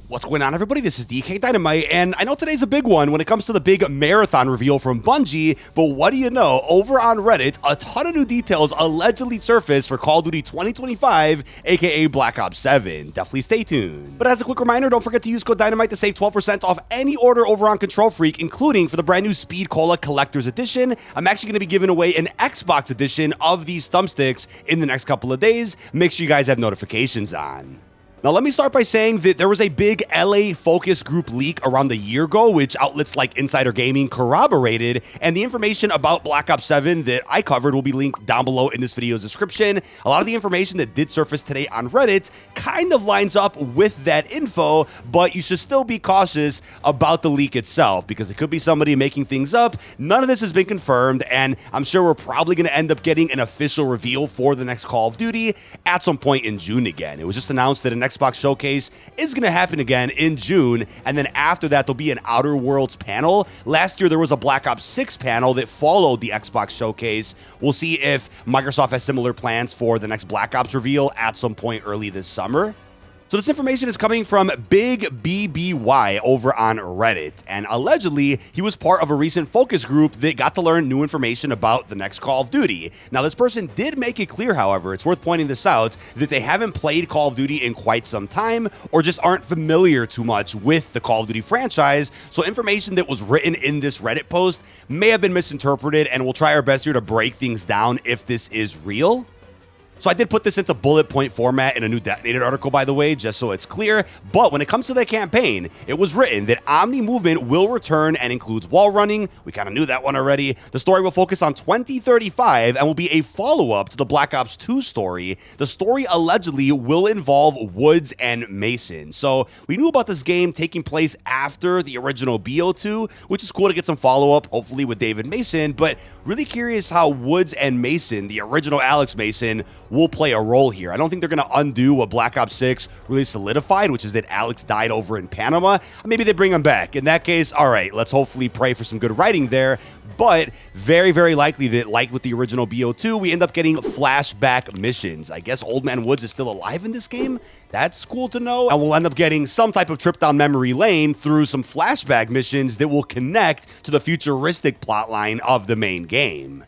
What's going on, everybody? This is dkdynamite, and I know today's a big one when it comes to the big marathon reveal from Bungie, but what do you know? Over on Reddit, a ton of new details allegedly surfaced for Call of Duty 2025, aka Black Ops 7. Definitely stay tuned. But as a quick reminder, don't forget to use code DYNAMITE to save 12% off any order over on Control Freak, including for the brand new Speed Cola Collector's Edition. I'm actually going to be giving away an Xbox edition of these thumbsticks in the next couple of days. Make sure you guys have notifications on. Now, let me start by saying that there was a big LA focus group leak around a year ago, which outlets like Insider Gaming corroborated, and the information about Black Ops 7 that I covered will be linked down below in this video's description. A lot of the information that did surface today on Reddit kind of lines up with that info, but you should still be cautious about the leak itself, because it could be somebody making things up. None of this has been confirmed, and I'm sure we're probably going to end up getting an official reveal for the next Call of Duty at some point in June again. It was just announced that an Xbox Showcase is going to happen again in June, and then after that, there'll be an Outer Worlds panel. Last year, there was a Black Ops 6 panel that followed the Xbox Showcase. We'll see if Microsoft has similar plans for the next Black Ops reveal at some point early this summer. So this information is coming from Big BBY over on Reddit, and allegedly, he was part of a recent focus group that got to learn new information about the next Call of Duty. Now, this person did make it clear, however, it's worth pointing this out, that they haven't played Call of Duty in quite some time, or just aren't familiar too much with the Call of Duty franchise, so information that was written in this Reddit post may have been misinterpreted, and we'll try our best here to break things down if this is real. So I did put this into bullet point format in a new detonated article, by the way, just so it's clear. But when it comes to the campaign, it was written that Omni movement will return and includes wall running. We kind of knew that one already. The story will focus on 2035 and will be a follow-up to the Black Ops 2 story. The story allegedly will involve Woods and Mason. So we knew about this game taking place after the original BO2, which is cool to get some follow-up, hopefully with David Mason, but really curious how Woods and Mason, the original Alex Mason, will play a role here. I don't think they're going to undo what Black Ops 6 really solidified, which is that Alex died over in Panama. Maybe they bring him back. In that case, all right, let's hopefully pray for some good writing there. But very, very likely that, like with the original BO2, we end up getting flashback missions. I guess Old Man Woods is still alive in this game. That's cool to know. And we'll end up getting some type of trip down memory lane through some flashback missions that will connect to the futuristic plotline of the main game.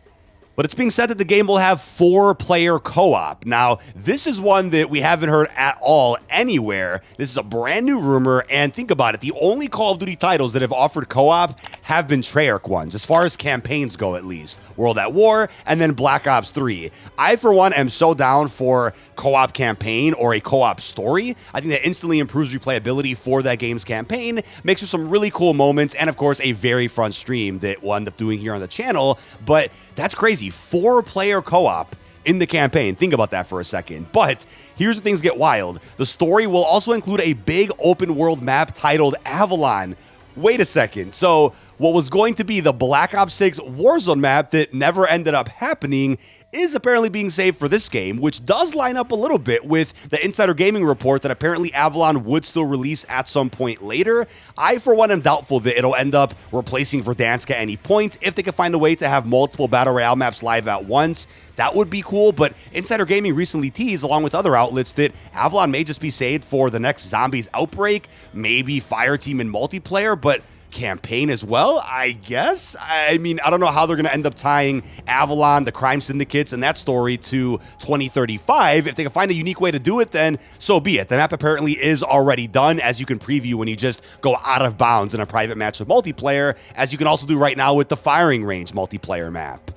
But it's being said that the game will have 4-player co-op. Now, this is one that we haven't heard at all anywhere. This is a brand new rumor, and think about it. The only Call of Duty titles that have offered co-op have been Treyarch ones, as far as campaigns go at least. World at War, and then Black Ops 3. I, for one, am so down for co-op campaign or a co-op story. I think that instantly improves replayability for that game's campaign, makes for some really cool moments, and of course, a very fun stream that we'll end up doing here on the channel. But that's crazy. 4-player co-op in the campaign. Think about that for a second. But here's where things get wild. The story will also include a big open world map titled Avalon. Wait a second. So what was going to be the Black Ops 6 Warzone map that never ended up happening is apparently being saved for this game, which does line up a little bit with the Insider Gaming report that apparently Avalon would still release at some point later. I, for one, am doubtful that it'll end up replacing Verdansk at any point. If they can find a way to have multiple Battle Royale maps live at once, that would be cool, but Insider Gaming recently teased, along with other outlets, that Avalon may just be saved for the next Zombies Outbreak, maybe Fireteam and multiplayer, but campaign as well, I guess. I mean, I don't know how they're going to end up tying Avalon, the crime syndicates, and that story to 2035. If they can find a unique way to do it, then so be it. The map apparently is already done, as you can preview when you just go out of bounds in a private match with multiplayer, as you can also do right now with the firing range multiplayer map.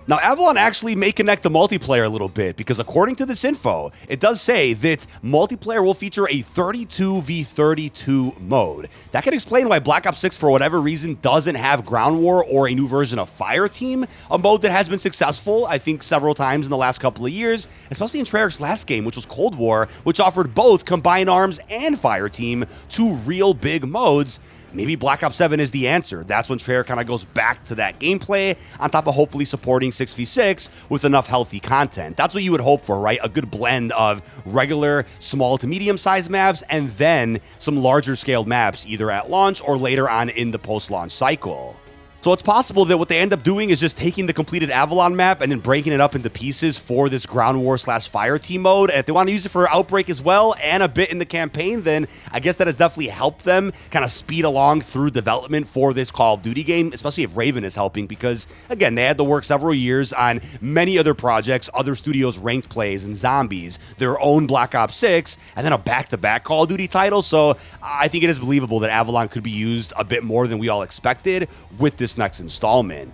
Now, Avalon actually may connect to multiplayer a little bit, because according to this info, it does say that multiplayer will feature a 32v32 mode. That could explain why Black Ops 6, for whatever reason, doesn't have Ground War or a new version of Fireteam, a mode that has been successful, I think, several times in the last couple of years, especially in Treyarch's last game, which was Cold War, which offered both Combined Arms and Fireteam, two real big modes. Maybe Black Ops 7 is the answer. That's when Treyarch kind of goes back to that gameplay, on top of hopefully supporting 6v6 with enough healthy content. That's what you would hope for, right? A good blend of regular small to medium-sized maps and then some larger scaled maps either at launch or later on in the post-launch cycle. So it's possible that what they end up doing is just taking the completed Avalon map and then breaking it up into pieces for this ground war / fire team mode. And if they want to use it for Outbreak as well and a bit in the campaign, then I guess that has definitely helped them kind of speed along through development for this Call of Duty game, especially if Raven is helping, because again, they had to work several years on many other projects, other studios' ranked plays and zombies, their own Black Ops 6, and then a back-to-back Call of Duty title. So I think it is believable that Avalon could be used a bit more than we all expected with this next installment.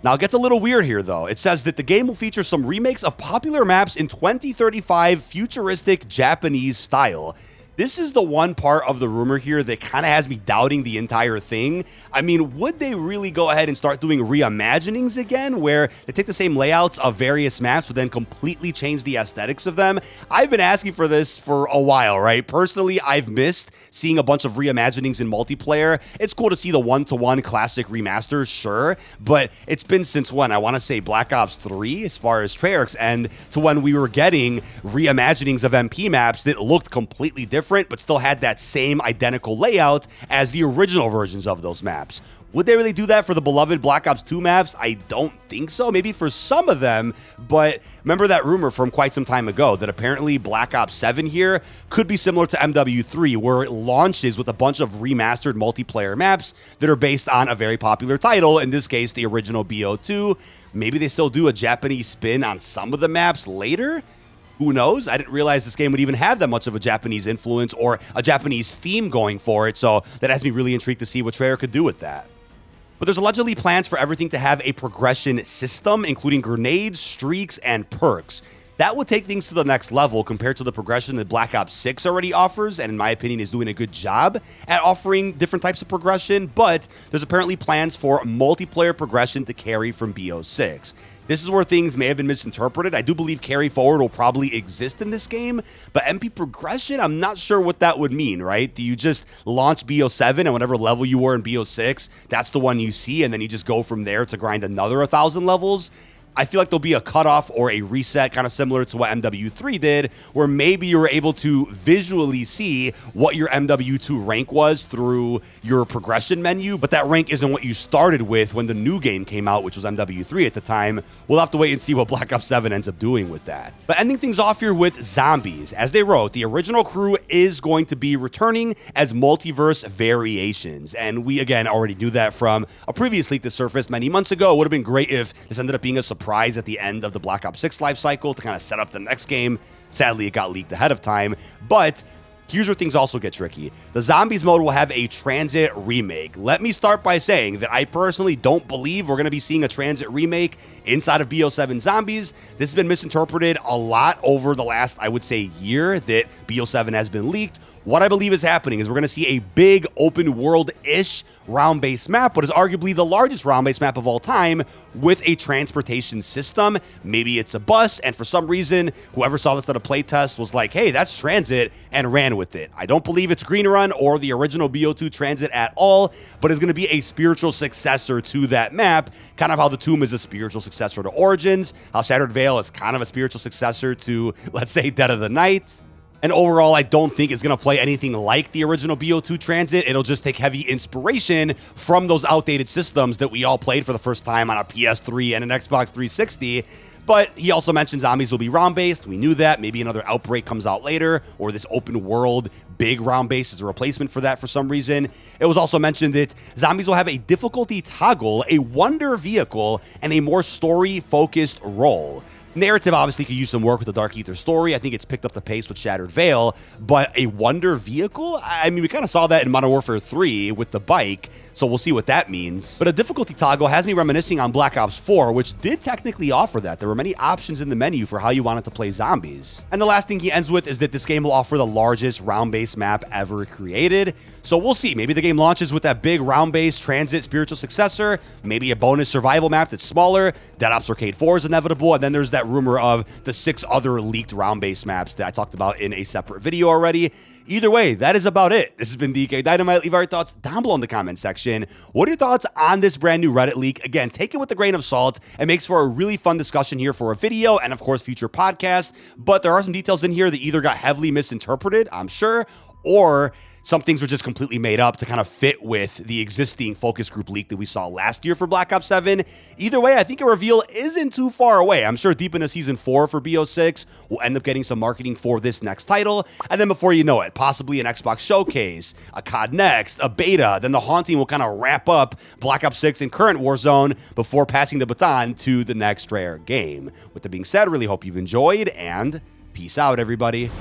Now, it gets a little weird here, though. It says that the game will feature some remakes of popular maps in 2035 futuristic Japanese style. This is the one part of the rumor here that kind of has me doubting the entire thing. I mean, would they really go ahead and start doing reimaginings again, where they take the same layouts of various maps, but then completely change the aesthetics of them? I've been asking for this for a while, right? Personally, I've missed seeing a bunch of reimaginings in multiplayer. It's cool to see the one-to-one classic remasters, sure, but it's been since when? I want to say Black Ops 3, as far as Treyarch's end, to when we were getting reimaginings of MP maps that looked completely different, but still had that same identical layout as the original versions of those maps. Would they really do that for the beloved Black Ops 2 maps? I don't think so. Maybe for some of them, but remember that rumor from quite some time ago that apparently Black Ops 7 here could be similar to MW3, where it launches with a bunch of remastered multiplayer maps that are based on a very popular title, in this case, the original BO2. Maybe they still do a Japanese spin on some of the maps later? Who knows? I didn't realize this game would even have that much of a Japanese influence or a Japanese theme going for it, so that has me really intrigued to see what Treyarch could do with that. But there's allegedly plans for everything to have a progression system, including grenades, streaks, and perks. That would take things to the next level compared to the progression that Black Ops 6 already offers, and in my opinion is doing a good job at offering different types of progression, but there's apparently plans for multiplayer progression to carry from BO6. This is where things may have been misinterpreted. I do believe carry forward will probably exist in this game, but MP progression, I'm not sure what that would mean, right? Do you just launch BO7 and whatever level you were in BO6, that's the one you see, and then you just go from there to grind another 1,000 levels? I feel like there'll be a cutoff or a reset, kind of similar to what MW3 did, where maybe you were able to visually see what your MW2 rank was through your progression menu, but that rank isn't what you started with when the new game came out, which was MW3 at the time. We'll have to wait and see what Black Ops 7 ends up doing with that. But ending things off here with zombies. As they wrote, the original crew is going to be returning as multiverse variations, and we, again, already knew that from a previous leak that surfaced many months ago. It would have been great if this ended up being a surprise at the end of the Black Ops 6 life cycle to kind of set up the next game. Sadly, it got leaked ahead of time, but here's where things also get tricky. The Zombies mode will have a Tranzit remake. Let me start by saying that I personally don't believe we're going to be seeing a Tranzit remake inside of BO7 Zombies. This has been misinterpreted a lot over the last, I would say, year that BO7 has been leaked. What I believe is happening is we're going to see a big open world-ish round-based map, what is arguably the largest round-based map of all time, with a transportation system. Maybe it's a bus, and for some reason, whoever saw this at a playtest was like, hey, that's Transit, and ran with it. I don't believe it's Green Run or the original BO2 Transit at all, but it's going to be a spiritual successor to that map, kind of how the Tomb is a spiritual successor to Origins, how Shattered Veil is kind of a spiritual successor to, let's say, Dead of the Night. And overall, I don't think it's going to play anything like the original BO2 Transit. It'll just take heavy inspiration from those outdated systems that we all played for the first time on a PS3 and an Xbox 360. But he also mentioned zombies will be round-based. We knew that. Maybe another Outbreak comes out later, or this open world big round-based is a replacement for that for some reason. It was also mentioned that zombies will have a difficulty toggle, a wonder vehicle, and a more story-focused role. Narrative obviously could use some work with the Dark Ether story. I think it's picked up the pace with Shattered Veil, but a wonder vehicle? I mean, we kind of saw that in Modern Warfare 3 with the bike, so we'll see what that means. But a difficulty toggle has me reminiscing on Black Ops 4, which did technically offer that. There were many options in the menu for how you wanted to play zombies. And the last thing he ends with is that this game will offer the largest round-based map ever created. So we'll see. Maybe the game launches with that big round-based Transit spiritual successor, maybe a bonus survival map that's smaller. Dead Ops Arcade 4 is inevitable, and then there's that rumor of the 6 other leaked round-based maps that I talked about in a separate video already. Either way, that is about it. This has been dkdynamite. Leave your thoughts down below in the comment section. What are your thoughts on this brand new Reddit leak? Again, take it with a grain of salt. It makes for a really fun discussion here for a video and, of course, future podcasts. But there are some details in here that either got heavily misinterpreted, I'm sure, or some things were just completely made up to kind of fit with the existing focus group leak that we saw last year for Black Ops 7. Either way, I think a reveal isn't too far away. I'm sure deep into Season 4 for BO6, we'll end up getting some marketing for this next title, and then before you know it, possibly an Xbox showcase, a COD Next, a beta, then the Haunting will kind of wrap up Black Ops 6 and current Warzone before passing the baton to the next Rare game. With that being said, really hope you've enjoyed, and peace out, everybody.